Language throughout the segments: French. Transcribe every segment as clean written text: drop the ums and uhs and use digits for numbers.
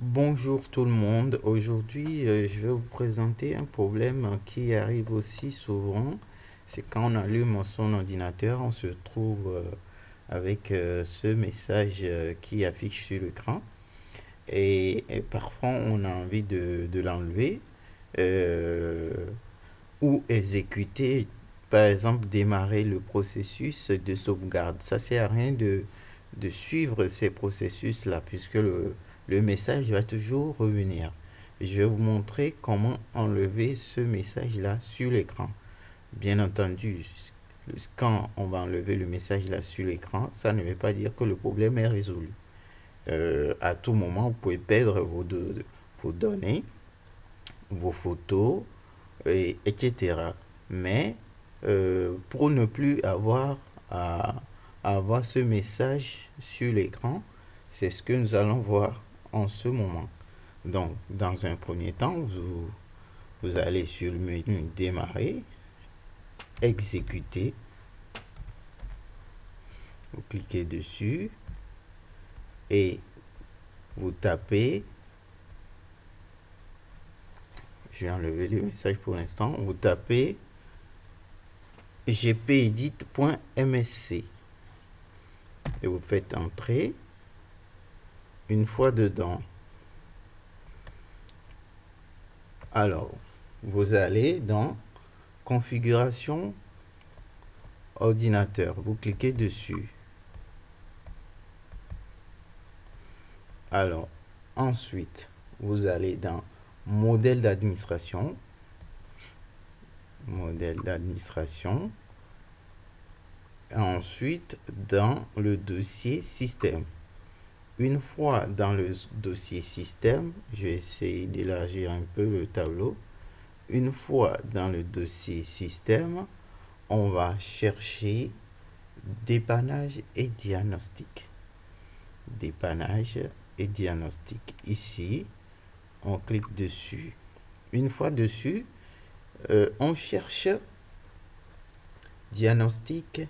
Bonjour tout le monde. Aujourd'hui, je vais vous présenter un problème qui arrive aussi souvent. C'est quand on allume son ordinateur, on se trouve avec ce message qui affiche sur l'écran. Et parfois, on a envie de l'enlever euh, ou exécuter, par exemple, démarrer le processus de sauvegarde. Ça sert à rien de suivre ces processus-là, puisque le message va toujours revenir. Je vais vous montrer comment enlever ce message-là sur l'écran. Bien entendu, quand on va enlever le message-là sur l'écran, ça ne veut pas dire que le problème est résolu. À tout moment, vous pouvez perdre vos données, vos photos, etc. Mais pour ne plus avoir à avoir ce message sur l'écran, c'est ce que nous allons voir en ce moment. Donc, dans un premier temps, vous allez sur le menu Démarrer, Exécuter. Vous cliquez dessus et vous tapez. Je vais enlever le message pour l'instant. Vous tapez gpedit.msc et vous faites entrer. Une fois dedans, alors vous allez dans configuration ordinateur, vous cliquez dessus. Alors ensuite vous allez dans modèle d'administration, ensuite dans le dossier système. Une fois dans le dossier système, je vais essayer d'élargir un peu le tableau. Une fois dans le dossier système, on va chercher dépannage et diagnostic. Dépannage et diagnostic. Ici, on clique dessus. Une fois dessus, on cherche diagnostic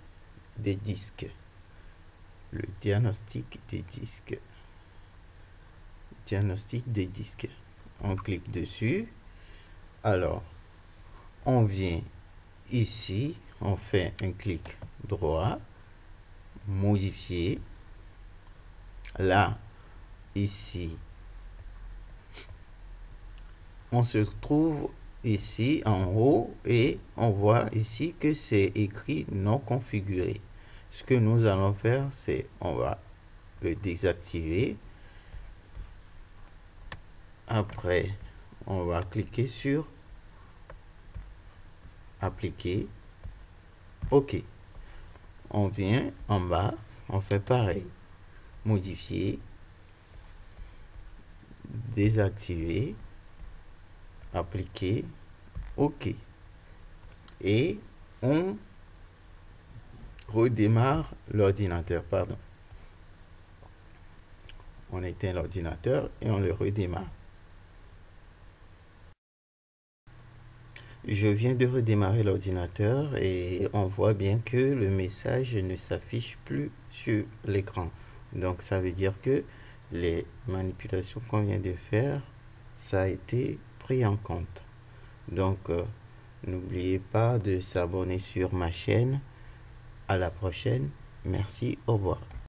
des disques. Le diagnostic des disques. Diagnostic des disques. On clique dessus. Alors, on vient ici, on fait un clic droit, modifier. Là, ici, on se trouve ici en haut et on voit ici que c'est écrit non configuré. Ce que nous allons faire, c'est on va le désactiver. Après, on va cliquer sur appliquer. OK. On vient en bas, on fait pareil. Modifier, désactiver, appliquer, OK. Et on redémarre l'ordinateur, pardon. On éteint l'ordinateur et on le redémarre. Je viens de redémarrer l'ordinateur et on voit bien que le message ne s'affiche plus sur l'écran. Donc ça veut dire que les manipulations qu'on vient de faire, ça a été pris en compte. Donc n'oubliez pas de s'abonner sur ma chaîne. À la prochaine. Merci. Au revoir.